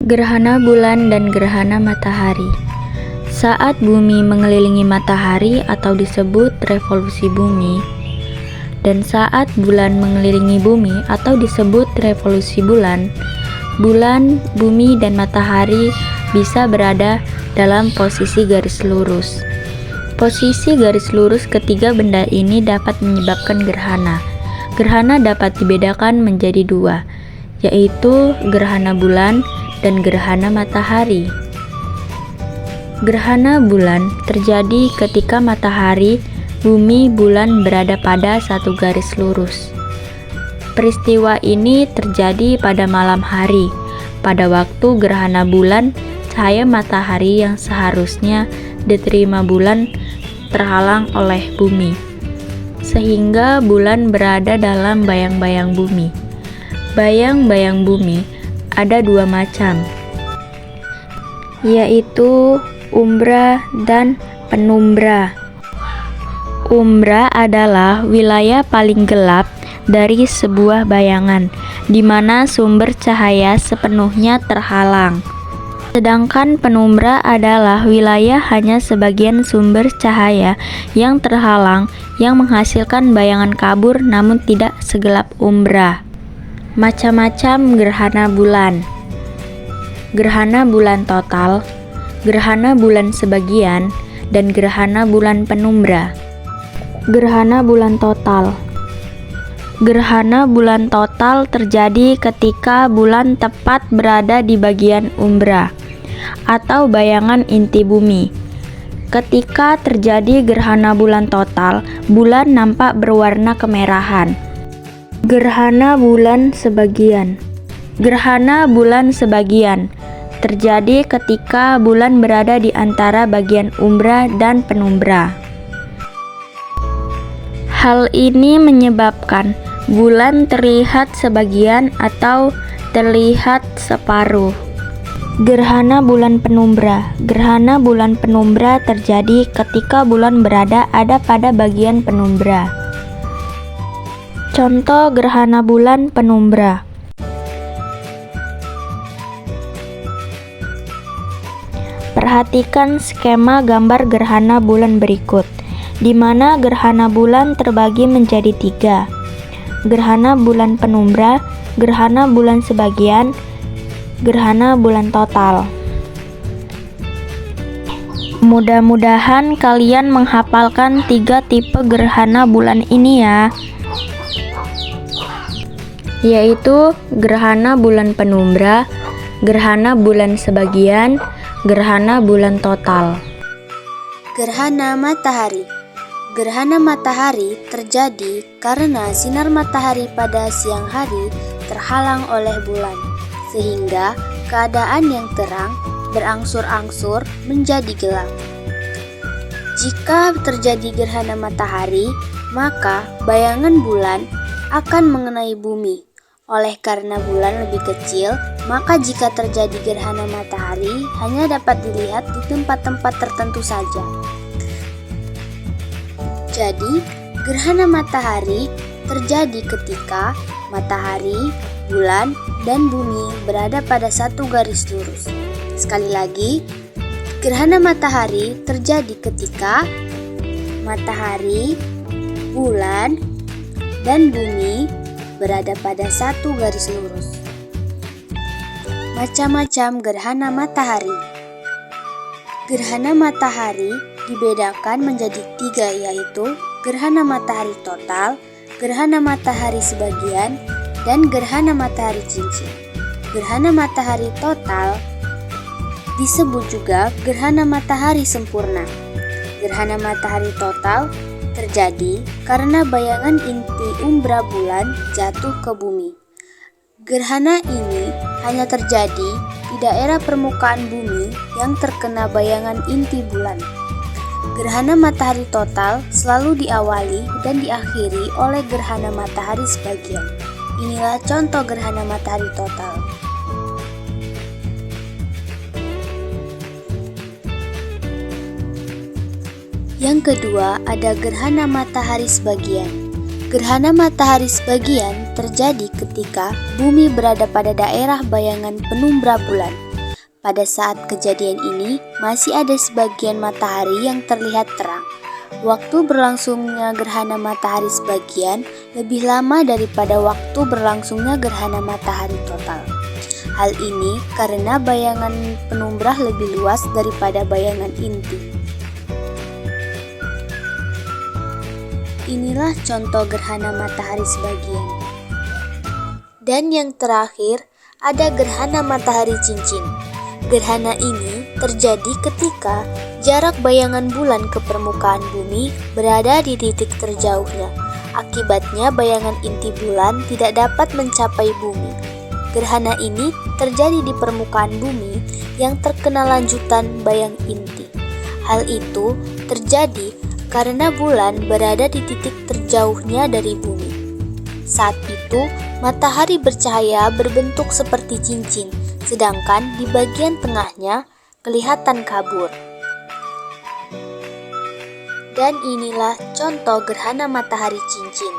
Gerhana bulan dan gerhana matahari. Saat bumi mengelilingi matahari atau disebut revolusi bumi, dan saat bulan mengelilingi bumi atau disebut revolusi bulan, bumi, dan matahari bisa berada dalam posisi garis lurus. Posisi garis lurus ketiga benda ini dapat menyebabkan gerhana. Gerhana dapat dibedakan menjadi dua, yaitu gerhana bulan dan gerhana matahari. Gerhana bulan terjadi ketika matahari, bumi, bulan berada pada satu garis lurus. Peristiwa ini terjadi pada malam hari. Pada waktu gerhana bulan, cahaya matahari yang seharusnya diterima bulan terhalang oleh bumi, sehingga bulan berada dalam bayang-bayang bumi. Bayang-bayang bumi ada dua macam, yaitu umbra dan penumbra. Umbra adalah wilayah paling gelap dari sebuah bayangan, di mana sumber cahaya sepenuhnya terhalang. Sedangkan penumbra adalah wilayah hanya sebagian sumber cahaya yang terhalang, yang menghasilkan bayangan kabur namun tidak segelap umbra. Macam-macam gerhana bulan. Gerhana bulan total, gerhana bulan sebagian, dan gerhana bulan penumbra. Gerhana bulan total. Gerhana bulan total terjadi ketika bulan tepat berada di bagian umbra atau bayangan inti bumi. Ketika terjadi gerhana bulan total, bulan nampak berwarna kemerahan. Gerhana bulan sebagian. Gerhana bulan sebagian terjadi ketika bulan berada di antara bagian umbra dan penumbra. Hal ini menyebabkan bulan terlihat sebagian atau terlihat separuh. Gerhana bulan penumbra. Gerhana bulan penumbra terjadi ketika bulan berada pada bagian penumbra. Contoh gerhana bulan penumbra. Perhatikan skema gambar gerhana bulan berikut, di mana gerhana bulan terbagi menjadi tiga: gerhana bulan penumbra, gerhana bulan sebagian, gerhana bulan total. Mudah-mudahan kalian menghafalkan tiga tipe gerhana bulan ini ya, yaitu gerhana bulan penumbra, gerhana bulan sebagian, gerhana bulan total. Gerhana matahari. Gerhana matahari terjadi karena sinar matahari pada siang hari terhalang oleh bulan, sehingga keadaan yang terang berangsur-angsur menjadi gelap. Jika terjadi gerhana matahari, maka bayangan bulan akan mengenai bumi. Oleh karena bulan lebih kecil, maka jika terjadi gerhana matahari hanya dapat dilihat di tempat-tempat tertentu saja. Jadi, gerhana matahari terjadi ketika matahari, bulan, dan bumi berada pada satu garis lurus. Sekali lagi, gerhana matahari terjadi ketika matahari, bulan, dan bumi berada pada satu garis lurus. Macam-macam gerhana matahari. Gerhana matahari dibedakan menjadi tiga, yaitu gerhana matahari total, gerhana matahari sebagian, dan gerhana matahari cincin. Gerhana matahari total disebut juga gerhana matahari sempurna. Gerhana matahari total terjadi karena bayangan inti umbra bulan jatuh ke bumi. Gerhana ini hanya terjadi di daerah permukaan bumi yang terkena bayangan inti bulan. Gerhana matahari total selalu diawali dan diakhiri oleh gerhana matahari sebagian. Inilah contoh gerhana matahari total. Yang kedua, ada gerhana matahari sebagian. Gerhana matahari sebagian terjadi ketika bumi berada pada daerah bayangan penumbra bulan. Pada saat kejadian ini, masih ada sebagian matahari yang terlihat terang. Waktu berlangsungnya gerhana matahari sebagian lebih lama daripada waktu berlangsungnya gerhana matahari total. Hal ini karena bayangan penumbrah lebih luas daripada bayangan inti. Inilah contoh gerhana matahari sebagian. Dan yang terakhir, ada gerhana matahari cincin. Gerhana ini terjadi ketika jarak bayangan bulan ke permukaan bumi berada di titik terjauhnya. Akibatnya bayangan inti bulan tidak dapat mencapai bumi. Gerhana ini terjadi di permukaan bumi yang terkena lanjutan bayang inti. Hal itu terjadi karena bulan berada di titik terjauhnya dari bumi. Saat itu, matahari bercahaya berbentuk seperti cincin, sedangkan di bagian tengahnya kelihatan kabur. Dan inilah contoh gerhana matahari cincin.